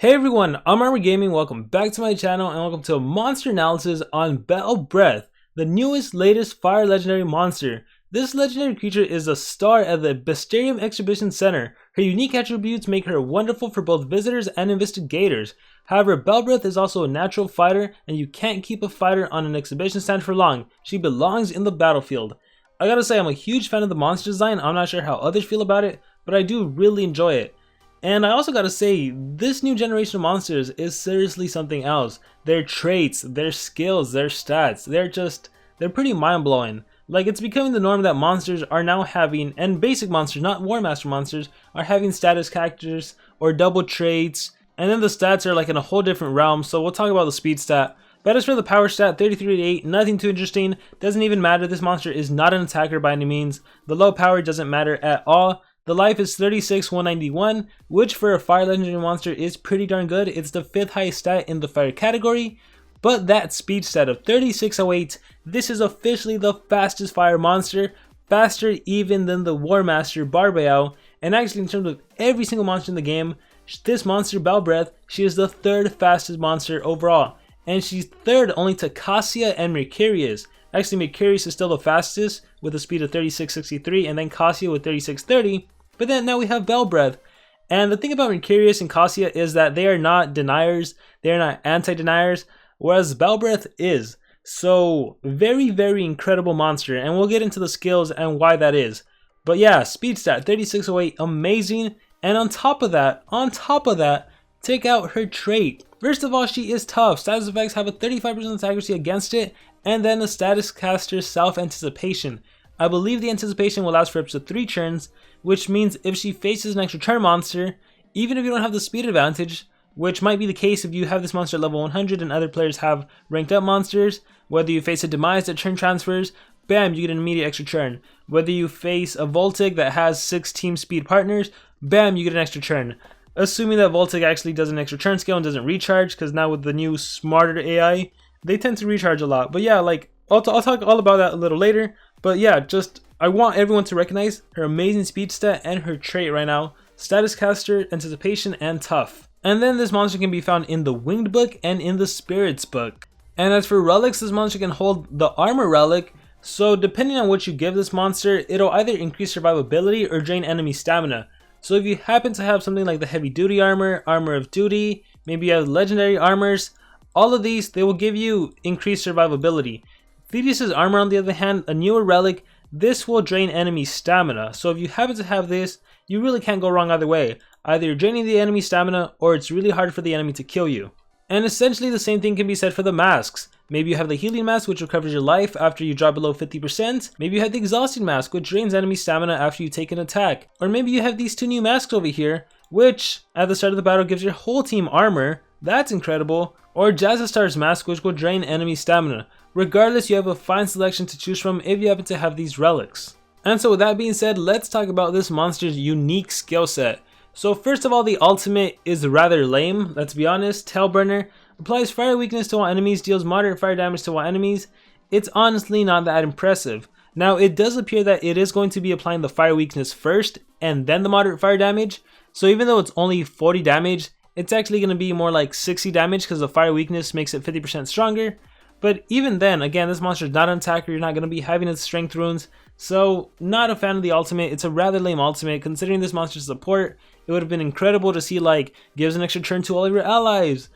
Hey everyone, I'm Armor Gaming, welcome back to my channel and welcome to a monster analysis on Belbreath, the newest, latest fire legendary monster. This legendary creature is a star at the Bestiarium Exhibition Center. Her unique attributes make her wonderful for both visitors and investigators. However, Belbreath is also a natural fighter and you can't keep a fighter on an exhibition stand for long. She belongs in the battlefield. I gotta say, I'm a huge fan of the monster design. I'm not sure how others feel about it, but I do really enjoy it. And I also gotta say, this new generation of monsters is seriously something else. Their traits, their skills, their stats, they're pretty mind-blowing. Like, it's becoming the norm that monsters are now having, and basic monsters, not War Master monsters, are having status characters or double traits, and then the stats are like in a whole different realm, so we'll talk about the speed stat. But as for the power stat, 33 to 8, nothing too interesting, doesn't even matter. This monster is not an attacker by any means. The low power doesn't matter at all. The life is 36, 191, which for a fire legendary monster is pretty darn good. It's the 5th highest stat in the fire category. But that speed stat of 3608, this is officially the fastest fire monster, faster even than the War Master Barbayao. And actually, in terms of every single monster in the game, this monster Belbreath, she is the 3rd fastest monster overall. And she's 3rd only to Cassia and Mercurius. Actually, Mercurius is still the fastest with a speed of 3663, and then Cassia with 3630. But then now we have Belbreath. And the thing about Mercurius and Cassia is that they are not deniers, they are not anti-deniers, whereas Belbreath is. So, very, very incredible monster, and we'll get into the skills and why that is. But yeah, speed stat 3608, amazing. And on top of that, take out her trait. First of all, she is tough. Status effects have a 35% accuracy against it, and then the status caster's self-anticipation. I believe the anticipation will last for up to 3 turns, which means if she faces an extra turn monster, even if you don't have the speed advantage, which might be the case if you have this monster at level 100 and other players have ranked up monsters, whether you face a demise that turn transfers, bam, you get an immediate extra turn. Whether you face a Voltic that has 6 team speed partners, bam, you get an extra turn. Assuming that Voltic actually does an extra turn scale and doesn't recharge, because now with the new smarter AI, they tend to recharge a lot. But yeah, like, I'll talk all about that a little later. But yeah, I want everyone to recognize her amazing speed stat and her trait right now. Status caster, anticipation, and tough. And then this monster can be found in the Winged book and in the Spirits book. And as for relics, this monster can hold the Armor relic. So depending on what you give this monster, it'll either increase survivability or drain enemy stamina. So if you happen to have something like the heavy duty armor, armor of duty, maybe you have legendary armors, all of these, they will give you increased survivability. Thedis' armor, on the other hand, a newer relic, this will drain enemy stamina. So if you happen to have this, you really can't go wrong either way. Either you're draining the enemy stamina or it's really hard for the enemy to kill you. And essentially the same thing can be said for the masks. Maybe you have the healing mask, which recovers your life after you drop below 50%. Maybe you have the exhausting mask, which drains enemy stamina after you take an attack. Or maybe you have these 2 new masks over here, which at the start of the battle gives your whole team armor. That's incredible. Or Jazzastar's mask, which will drain enemy stamina. Regardless, you have a fine selection to choose from if you happen to have these relics. And so with that being said, let's talk about this monster's unique skill set. So first of all, the ultimate is rather lame, let's be honest. Tailburner applies fire weakness to all enemies, deals moderate fire damage to all enemies. It's honestly not that impressive. Now, it does appear that it is going to be applying the fire weakness first and then the moderate fire damage. So even though it's only 40 damage, it's actually going to be more like 60 damage because the fire weakness makes it 50% stronger. But even then, again, this monster is not an attacker, you're not going to be having its strength runes, so not a fan of the ultimate. It's a rather lame ultimate. Considering this monster's support, it would have been incredible to see, like, gives an extra turn to all of your allies,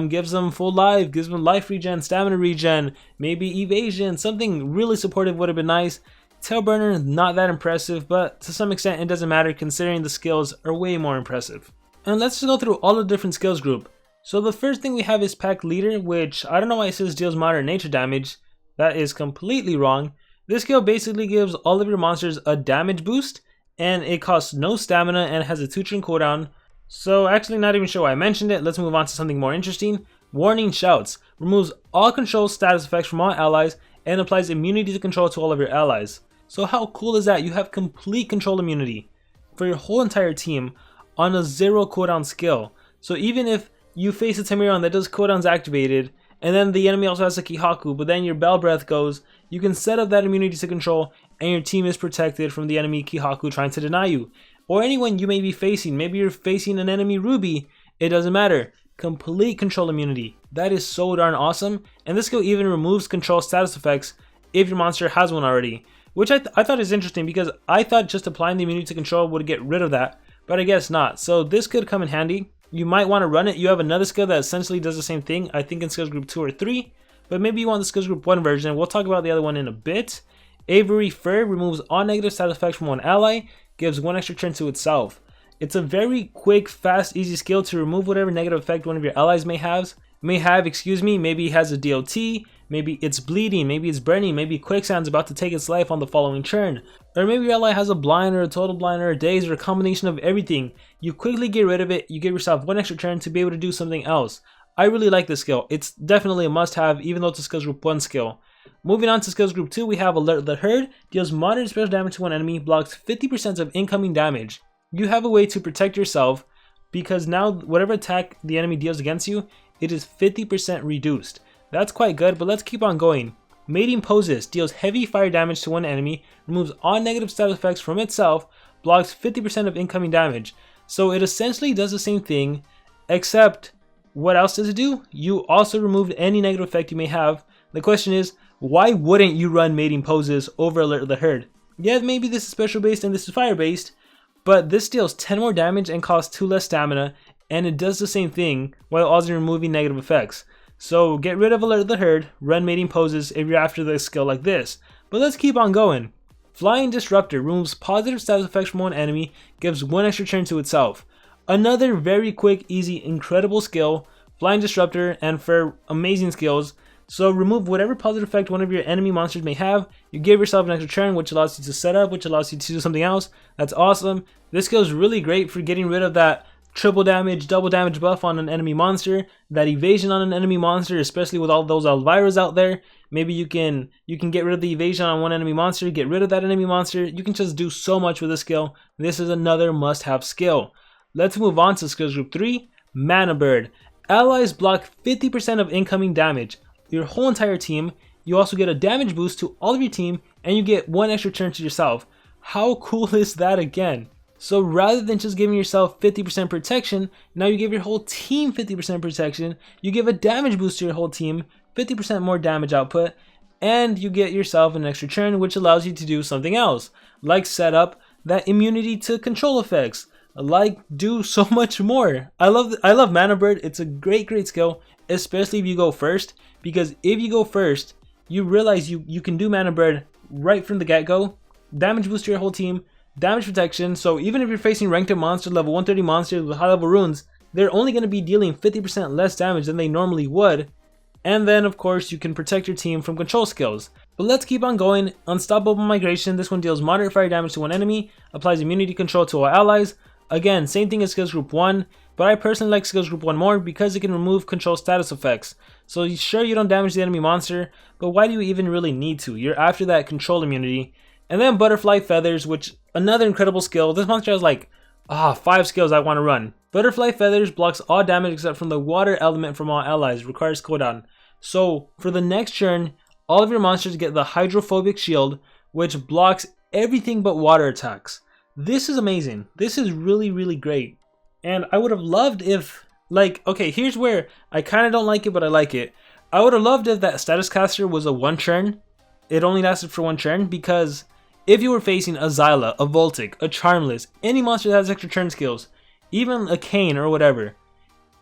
gives them full life, gives them life regen, stamina regen, maybe evasion, something really supportive would have been nice. Tailburner, not that impressive, but to some extent it doesn't matter considering the skills are way more impressive. And let's just go through all the different skills group. So the first thing we have is Pack Leader, which I don't know why it says deals moderate nature damage. That is completely wrong. This skill basically gives all of your monsters a damage boost, and it costs no stamina and has a 2-turn cooldown. So actually not even sure why I mentioned it. Let's move on to something more interesting. Warning Shouts removes all control status effects from all allies and applies immunity to control to all of your allies. So how cool is that? You have complete control immunity for your whole entire team on a 0 cooldown skill. So even if you face a Tamiron that does cooldowns activated, and then the enemy also has a Kihaku, but then your Belbreath goes, you can set up that immunity to control, and your team is protected from the enemy Kihaku trying to deny you. Or anyone you may be facing. Maybe you're facing an enemy Ruby, it doesn't matter. complete control immunity. That is so darn awesome, and this skill even removes control status effects if your monster has one already, which I thought is interesting because I thought just applying the immunity to control would get rid of that, but I guess not. So this could come in handy. You might want to run it. You have another skill that essentially does the same thing, I think in skills group 2 or 3, but maybe you want the skills group 1 version. We'll talk about the other one in a bit. Avery Fur removes all negative side effects from one ally, gives 1 extra turn to itself. It's a very quick, fast, easy skill to remove whatever negative effect one of your allies may have. Maybe it has a DOT, maybe it's bleeding, maybe it's burning, maybe Quicksand's about to take its life on the following turn. Or maybe your ally has a blind or a total blind or a daze or a combination of everything. You quickly get rid of it, you give yourself 1 extra turn to be able to do something else. I really like this skill. It's definitely a must-have, even though it's a skills group 1 skill. Moving on to skills group 2, we have Alert the Herd. Deals moderate special damage to one enemy, blocks 50% of incoming damage. You have a way to protect yourself because now whatever attack the enemy deals against you, it is 50% reduced. That's quite good, but let's keep on going. Mating Poses deals heavy fire damage to one enemy, removes all negative status effects from itself, blocks 50% of incoming damage. So it essentially does the same thing, except what else does it do? You also removed any negative effect you may have. The question is, why wouldn't you run Mating Poses over Alert the Herd? Yeah, maybe this is special based and this is fire based, but this deals 10 more damage and costs 2 less stamina, and it does the same thing while also removing negative effects. So get rid of Alert the Herd, run Mating Poses if you're after the skill like this. But let's keep on going. Flying Disruptor removes positive status effects from one enemy, gives 1 extra turn to itself. Another very quick, easy, incredible skill. Flying Disruptor and for amazing skills. So remove whatever positive effect one of your enemy monsters may have. You give yourself an extra turn, which allows you to set up, which allows you to do something else. That's awesome. This skill is really great for getting rid of that triple damage, double damage buff on an enemy monster, that evasion on an enemy monster, especially with all those Elviras out there. Maybe you can get rid of the evasion on one enemy monster, get rid of that enemy monster. You can just do so much with this skill. This is another must-have skill. Let's move on to skills group 3, Mana Bird. Allies block 50% of incoming damage. Your whole entire team. You also get a damage boost to all of your team, and you get 1 extra turn to yourself. How cool is that again? So rather than just giving yourself 50% protection, now you give your whole team 50% protection, you give a damage boost to your whole team, 50% more damage output, and you get yourself an extra turn, which allows you to do something else, like set up that immunity to control effects, like do so much more. I love Mana Bird. It's a great skill, especially if you go first, because if you go first, you realize you can do Mana Bird right from the get-go, damage boost to your whole team, damage protection. So even if you're facing ranked up monsters, level 130 monsters with high level runes, they're only going to be dealing 50% less damage than they normally would. And then of course you can protect your team from control skills. But let's keep on going. Unstoppable Migration. This one deals moderate fire damage to one enemy, applies immunity control to all allies. Again, same thing as skills group 1, but I personally like skills group 1 more because it can remove control status effects. So sure, you don't damage the enemy monster, but why do you even really need to? You're after that control immunity. And then Butterfly Feathers, which another incredible skill. This monster has like 5 skills I want to run. Butterfly Feathers blocks all damage except from the water element from all allies, requires cooldown. So for the next turn, all of your monsters get the Hydrophobic Shield, which blocks everything but water attacks. This is amazing. This is really great. And I would have loved if, okay, here's where I kind of don't like it, but I like it. I would have loved if that Status Caster was a 1 turn. It only lasted for 1 turn, because if you were facing a Xyla, a Voltic, a Charmless, any monster that has extra turn skills, even a Kane or whatever,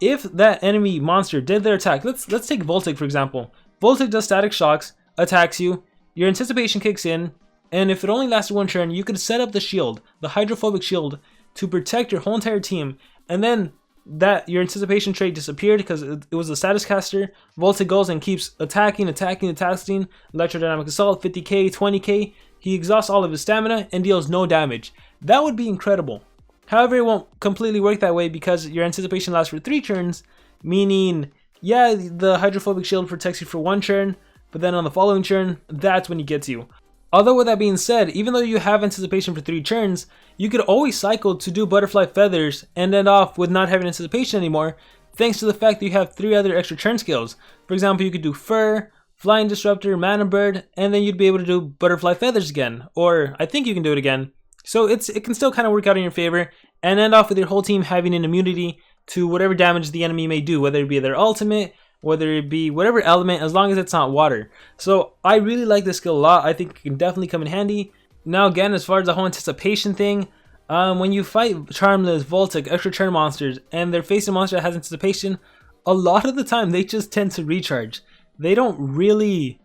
if that enemy monster did their attack, let's take Voltic for example. Voltic does static shocks, attacks you, your anticipation kicks in, and if it only lasted 1 turn, you could set up the shield, the Hydrophobic Shield, to protect your whole entire team, and then that your anticipation trait disappeared because it was a status caster. Voltic goes and keeps attacking, Electrodynamic Assault, 50k, 20k, he exhausts all of his stamina and deals no damage. That would be incredible. However, it won't completely work that way because your anticipation lasts for 3 turns, meaning, yeah, the Hydrophobic Shield protects you for 1 turn, but then on the following turn, that's when he gets you. Although with that being said, even though you have anticipation for 3 turns, you could always cycle to do Butterfly Feathers and end off with not having anticipation anymore, thanks to the fact that you have 3 other extra turn skills. For example, you could do Fur, Flying Disruptor, Mana Bird, and then you'd be able to do Butterfly Feathers again. Or I think you can do it again. So it can still kind of work out in your favor and end off with your whole team having an immunity to whatever damage the enemy may do, whether it be their ultimate, whether it be whatever element, as long as it's not water. So I really like this skill a lot. I think it can definitely come in handy. Now again, as far as the whole anticipation thing, when you fight Charmless, Voltic, extra turn monsters, and they're facing a monster that has anticipation, a lot of the time they just tend to recharge. They don't really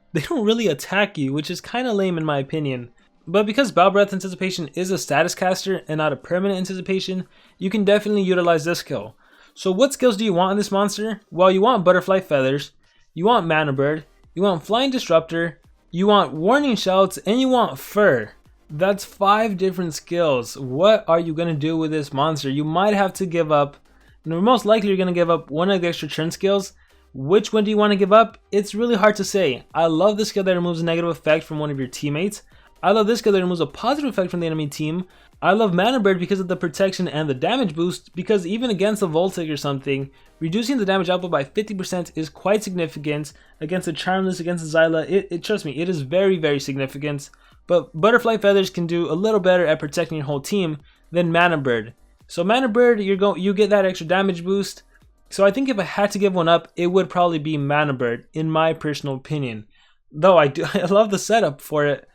attack you, which is kind of lame in my opinion. But because Belbreath anticipation is a status caster and not a permanent anticipation, you can definitely utilize this skill. So what skills do you want in this monster? Well, you want Butterfly Feathers, you want Mana Bird, you want Flying Disruptor, you want Warning Shouts, and you want Fur. That's 5 different skills. What are you going to do with this monster? You might have to give up, most likely you're going to give up one of the extra turn skills. Which one do you want to give up? It's really hard to say. I love the skill that removes a negative effect from one of your teammates. I love this skill that removes a positive effect from the enemy team. I love Mana Bird because of the protection and the damage boost, because even against a Voltic or something, reducing the damage output by 50% is quite significant. Against a Charmless, against a Xyla, trust me, it is very, very significant. But Butterfly Feathers can do a little better at protecting your whole team than Mana Bird. So Mana Bird, you get that extra damage boost. So I think if I had to give one up, it would probably be Mana Bird, in my personal opinion. Though I love the setup for it,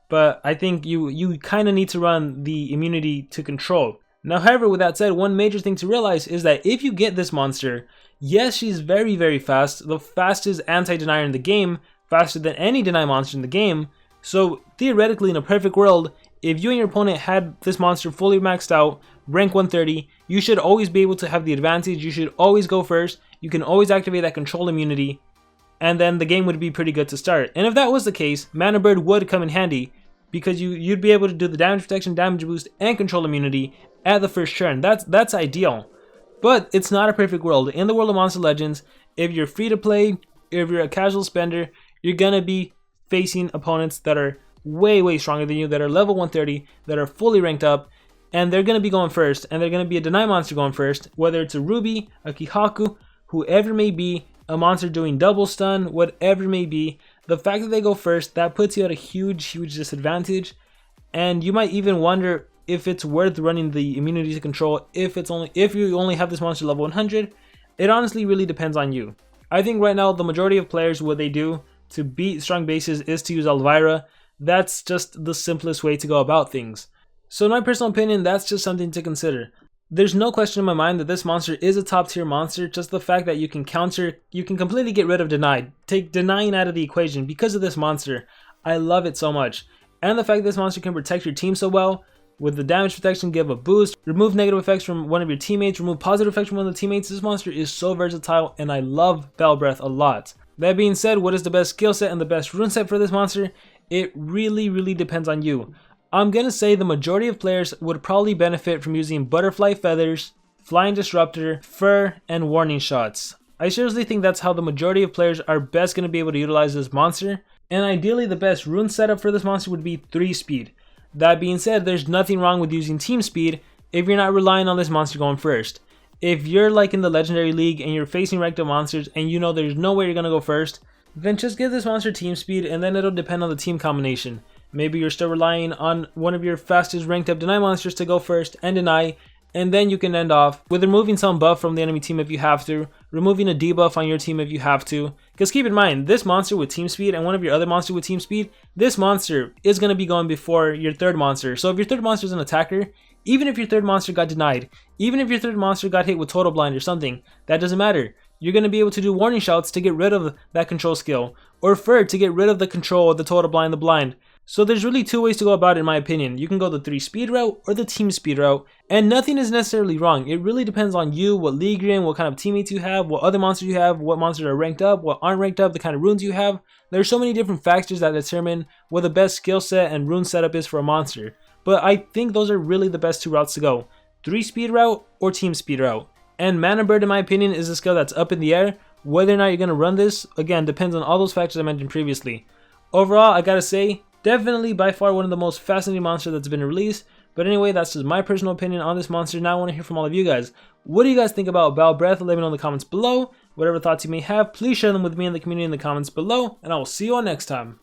but I think you kind of need to run the immunity to control. Now, however, with that said, one major thing to realize is that if you get this monster, yes, she's very, very fast, the fastest anti-denier in the game, faster than any deny monster in the game. So theoretically, in a perfect world, if you and your opponent had this monster fully maxed out, rank 130, you should always be able to have the advantage. You should always go first. You can always activate that control immunity, and then the game would be pretty good to start. And if that was the case, Mana Bird would come in handy, because you'd be able to do the damage protection, damage boost, and control immunity at the first turn. That's ideal. But it's not a perfect world. In the world of Monster Legends, if you're free to play, if you're a casual spender, you're gonna be facing opponents that are way, way stronger than you, that are level 130, that are fully ranked up, and they're going to be going first, and they're going to be a deny monster going first, whether it's a Ruby, a Kihaku, whoever may be, a monster doing double stun, whatever it may be. The fact that they go first, that puts you at a huge, huge disadvantage, and you might even wonder if it's worth running the immunity to control if you only have this monster level 100. It honestly really depends on you. I think right now the majority of players, what they do to beat strong bases is to use Elvira. That's just the simplest way to go about things. So in my personal opinion, that's just something to consider. There's no question in my mind that this monster is a top tier monster. Just the fact that you can completely get rid of denied, take denying out of the equation because of this monster. I love it so much. And the fact that this monster can protect your team so well, with the damage protection, give a boost, remove negative effects from one of your teammates, remove positive effects from one of the teammates. This monster is so versatile, and I love Belbreath a lot. That being said, what is the best skill set and the best rune set for this monster? It really, really depends on you. I'm gonna say the majority of players would probably benefit from using Butterfly Feathers, Flying Disruptor, Fur, and Warning Shots. I seriously think that's how the majority of players are best gonna be able to utilize this monster. And ideally, the best rune setup for this monster would be 3 speed. That being said, there's nothing wrong with using team speed if you're not relying on this monster going first. If you're like in the Legendary League and you're facing ranked up monsters and you know there's no way you're gonna go first, then just give this monster team speed, and then it'll depend on the team combination. Maybe you're still relying on one of your fastest ranked up deny monsters to go first and deny, and then you can end off with removing some buff from the enemy team if you have to, removing a debuff on your team if you have to. Because keep in mind, this monster with team speed and one of your other monsters with team speed, this monster is going to be going before your third monster. So if your third monster is an attacker, even if your third monster got denied, even if your third monster got hit with total blind or something, that doesn't matter. You're going to be able to do Warning Shouts to get rid of that control skill, or Fur to get rid of the control of the total blind, the blind. So there's really 2 ways to go about it in my opinion. You can go the 3 speed route or the team speed route, and nothing is necessarily wrong. It really depends on you, what league you're in, what kind of teammates you have, what other monsters you have, what monsters are ranked up, what aren't ranked up, the kind of runes you have. There's so many different factors that determine what the best skill set and rune setup is for a monster. But I think those are really the best 2 routes to go. 3 speed route or team speed route. And Mana Bird, in my opinion, is a skill that's up in the air. Whether or not you're going to run this, again, depends on all those factors I mentioned previously. Overall, I gotta say, definitely by far one of the most fascinating monsters that's been released. But anyway, that's just my personal opinion on this monster. Now I want to hear from all of you guys. What do you guys think about Belbreath? Let me know in the comments below. Whatever thoughts you may have, please share them with me in the community in the comments below. And I will see you all next time.